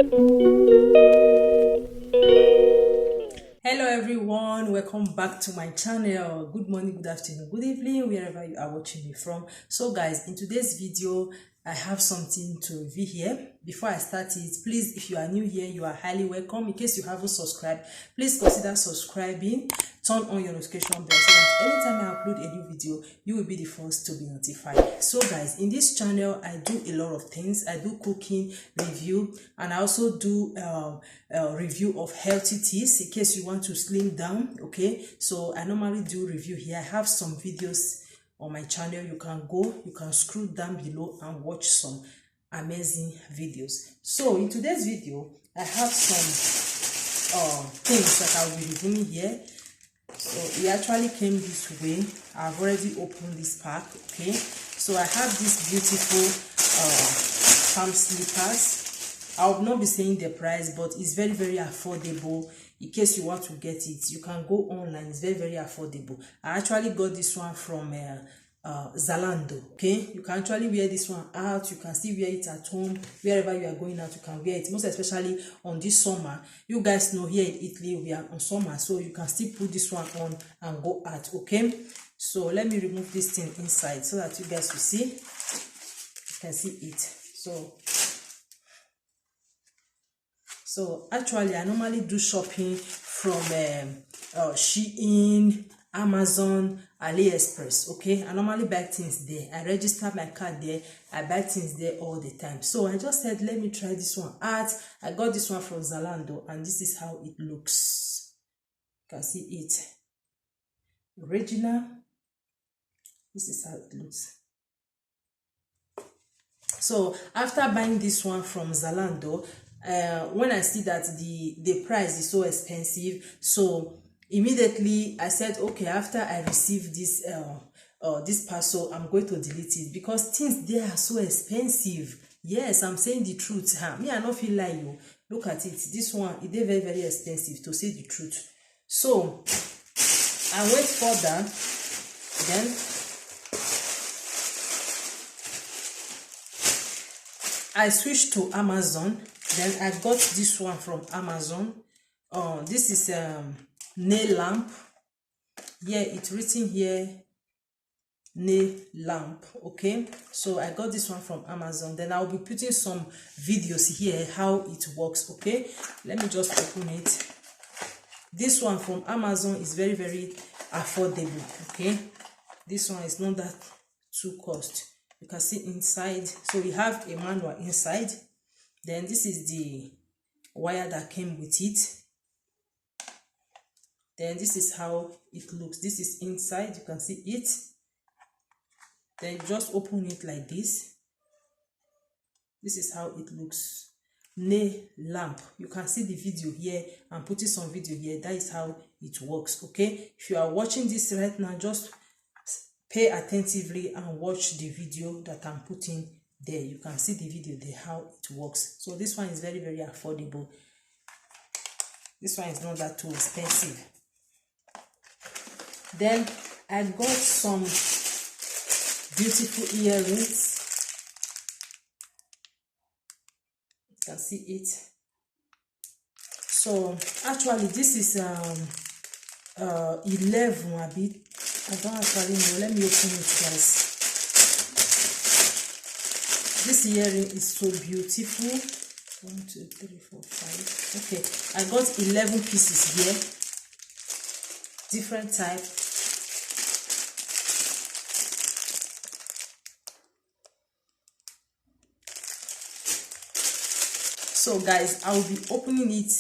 Hello everyone, welcome back to my channel. Good morning, good afternoon, good evening, wherever you are watching me from. So guys, in today's video I have something to review here. Before I start it, please, if you are new here, you are highly welcome. In case you haven't subscribed, please consider subscribing, turn on your notification bell so that anytime I upload a new video, you will be the first to be notified. So guys, in this channel I do a lot of things. I do cooking review, and I also do review of healthy tips in case you want to slim down. Okay, so I normally do review here. I have some videos on my channel. You can scroll down below and watch some amazing videos. So in today's video I have some things that I will be reviewing here. So it actually came this way. I've already opened this pack. Okay, so I have this beautiful palm slippers. I will not be saying the price, but it's very affordable. In case you want to get it, you can go online. It's very affordable. I actually got this one from Zalando. Okay, you can actually wear this one out. You can still wear it at home. Wherever you are going out, you can wear it, most especially on this summer. You guys know here in Italy we are on summer, so you can still put this one on and go out. Okay, so let me remove this thing inside so that you guys will see. You can see it. So actually I normally do shopping from Shein, Amazon, AliExpress. Okay, I normally buy things there. I register my card there. I buy things there all the time. So I just said, let me try this one out. I got this one from Zalando, and this is how it looks. You can see it. Original. This is how it looks. So after buying this one from Zalando, when I see that the price is so expensive, so immediately I said, okay, after I receive this this parcel, I'm going to delete it because things there are so expensive. Yes, I'm saying the truth. Me, I don't feel like you. Look at it. This one, it is very expensive, to say the truth. So I went further. Then I switched to Amazon. Then I got this one from Amazon. This is nail lamp. Yeah, it's written here nail lamp. Okay, so I got this one from Amazon. Then I'll be putting some videos here how it works. Okay, let me just open it. This one from Amazon is very affordable. Okay, this one is not that too cost. You can see inside, so we have a manual inside. Then this is the wire that came with it. Then this is how it looks. This is inside. You can see it. Then you just open it like this. This is how it looks. Nail lamp. You can see the video here. I'm putting some video here. That is how it works. Okay, if you are watching this right now, just pay attentively and watch the video that I'm putting there. You can see the video there how it works. So this one is very affordable. This one is not that too expensive. Then I got some beautiful earrings. You can see it. So actually this is 11 a bit. I don't actually know. Let me open it, guys. This earring is so beautiful. 1, 2, 3, 4, 5. Okay, I got 11 pieces here. Different type. So guys, I will be opening it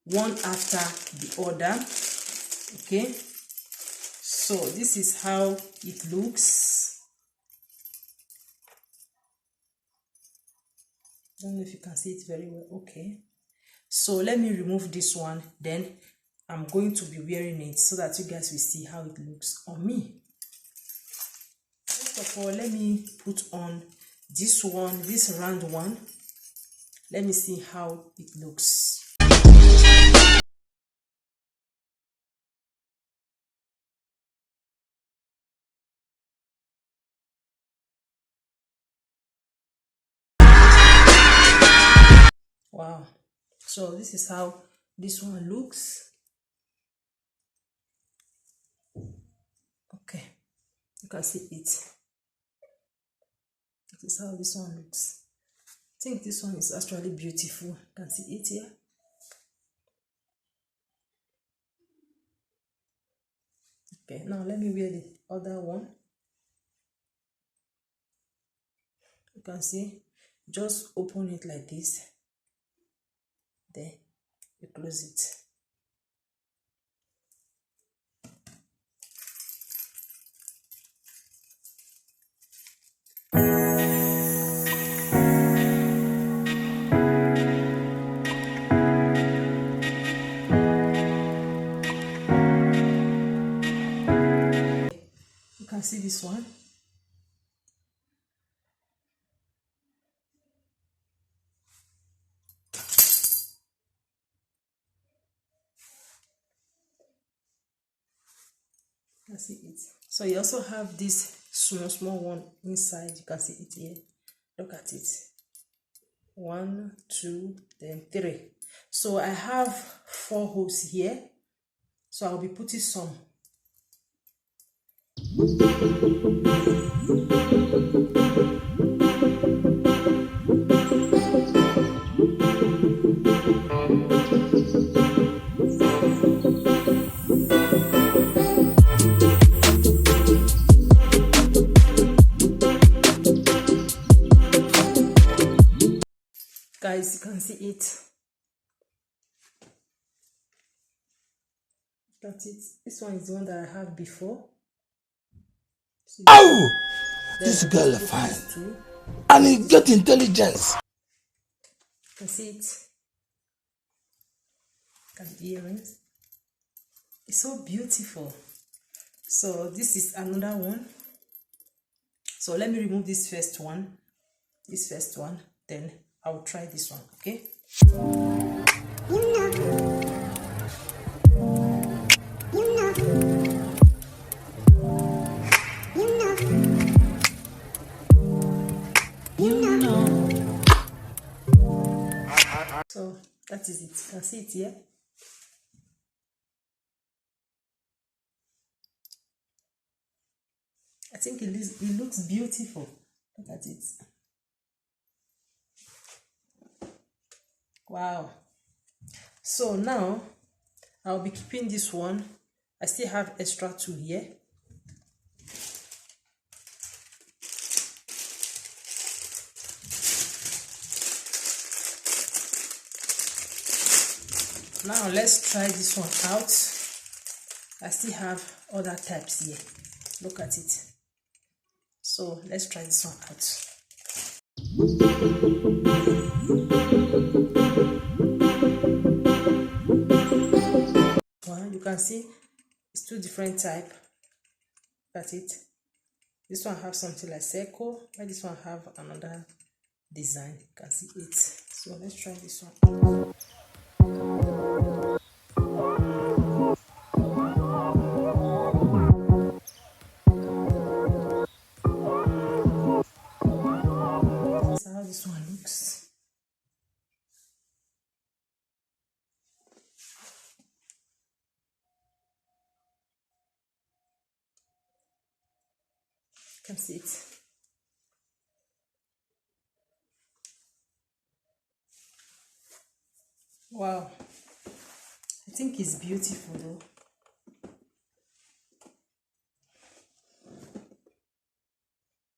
one after the other. Okay. So this is how it looks. I don't know if you can see it very well. Okay, so let me remove this one. Then I'm going to be wearing it so that you guys will see how it looks on me. First of all, let me put on this one, this round one. Let me see how it looks. Wow, So this is how this one looks. Okay, you can see it. This is how this one looks. I think this one is actually beautiful. You can see it here. Okay, now let me wear the other one. You can see, just open it like this, then you close it. You can see this one. You can see it. So you also have this small one inside. You can see it here. Look at it. 1, 2, then 3. So I have 4 holes here. So I'll be putting some. Guys, you can see it. That's it. This one is the one that I have before. See, oh, this girl is fine. And he get intelligence. You can see it. Look at the earrings. It's so beautiful. So this is another one. So let me remove this first one. Then I'll try this one, okay? So that is it. You can see it here. I think it looks beautiful. Look at it. Wow. So now I'll be keeping this one. I still have extra 2 here. Now let's try this one out. I still have other types here. Look at it. So let's try this one out. Well, you can see it's 2 different types. That's it. This one have something like circle, while this one have another design. You can see it. So let's try this one. This is how this one looks. You can see it. Wow. I think it's beautiful though.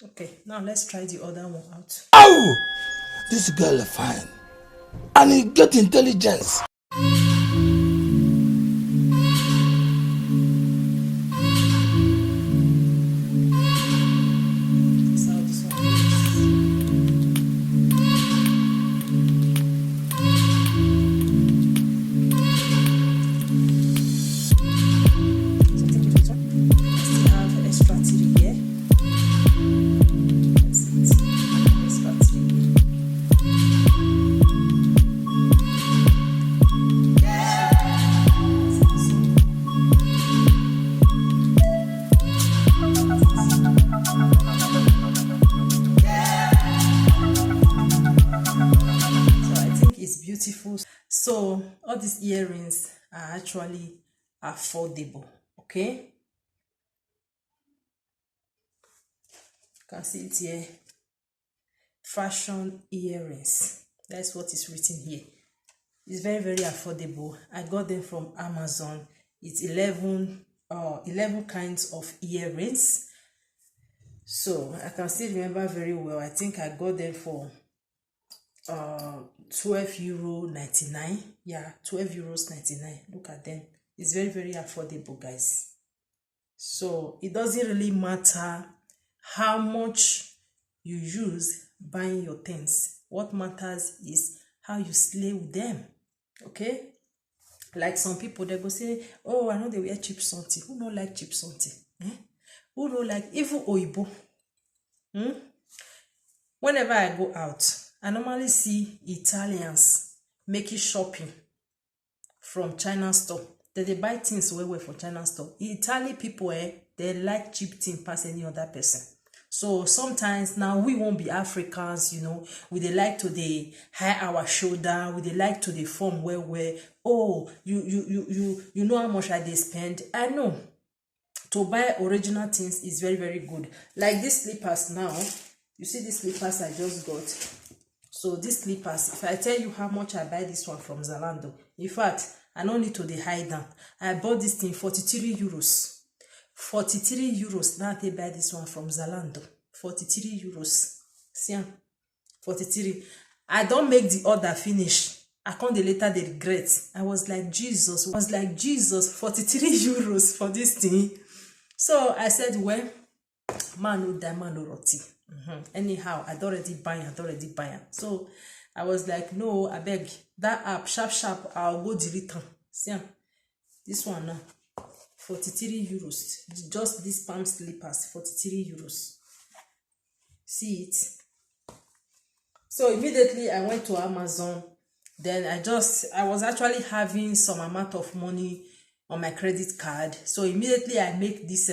Okay, now let's try the other one out. Oh, this girl is fine. And he get intelligence. This is how this one looks. So take this one. I still have extra 3 here. That's it. Extra 3 here. all these earrings are actually affordable. Okay, you can see it here. Fashion earrings, that's what is written here. It's very affordable. I got them from Amazon. It's 11 kinds of earrings. So I can still remember very well. I think I got them for €12.99. Yeah, €12.99. Look at them. It's very affordable, guys. So it doesn't really matter how much you use buying your things. What matters is how you slay with them. Okay, like some people, they go say, oh, I know they wear cheap something. Who don't like cheap something? Who don't like even oibo? Whenever I go out, I normally see Italians making shopping from China store. They buy things well for China store. Italian people, they like cheap things past any other person. So sometimes now we won't be Africans, you know, we they like to they high our shoulder, we they like to they form where oh, you know how much I they spend. I know to buy original things is very good. Like these slippers now, you see these slippers I just got. So these slippers, if I tell you how much I buy this one from Zalando, in fact, I don't need to they hide them. I bought this thing €43. €43. Now they buy this one from Zalando. €43. See, 43. I don't make the order finish. I can't later they regret. I was like, Jesus, €43 for this thing. So I said, well, man no die, man no roti. Anyhow, I'd already buy. So I was like, no, I beg that app, sharp, I'll go delete them. See, this one now. €43. Just these palm slippers, €43. See it? So immediately I went to Amazon. Then I was actually having some amount of money on my credit card. So immediately I make this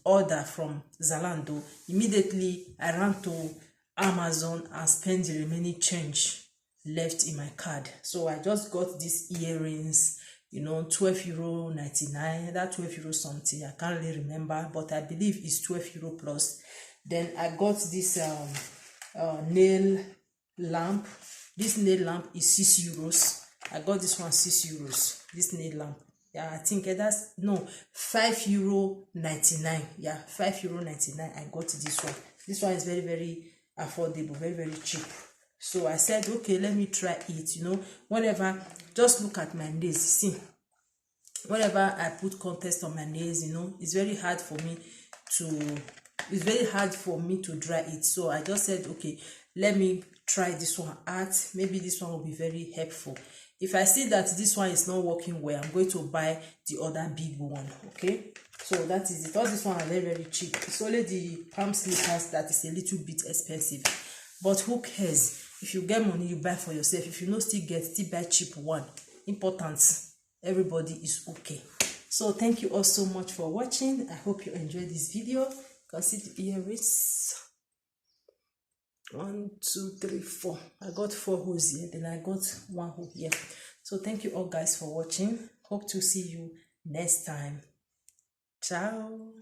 order from Zalando. Immediately I ran to Amazon and spent the remaining change left in my card. So I just got these earrings, you know, €12.99, that €12 something, I can't really remember, but I believe it's €12 plus. Then I got this nail lamp. This nail lamp is €6. I got this one €6. This nail lamp, yeah, I think that's no €5.99. Yeah, €5.99. I got this one. This one is very affordable, very cheap. So I said, okay, let me try it. You know, whenever, just look at my nails. See, whenever I put contest on my nails, you know, it's very hard for me to dry it. So I just said, okay, let me try this one out. Maybe this one will be very helpful. If I see that this one is not working well, I'm going to buy the other big one. Okay, so that is it. All this one are very cheap. It's only the palm slippers that is a little bit expensive, but who cares? If you get money, you buy for yourself. If you no still buy cheap one. Important, everybody is okay. So thank you all so much for watching. I hope you enjoyed this video. You can see the earrings. 1, 2, 3, 4. I got 4 holes here, then I got 1 hole here. So thank you all guys for watching. Hope to see you next time. Ciao.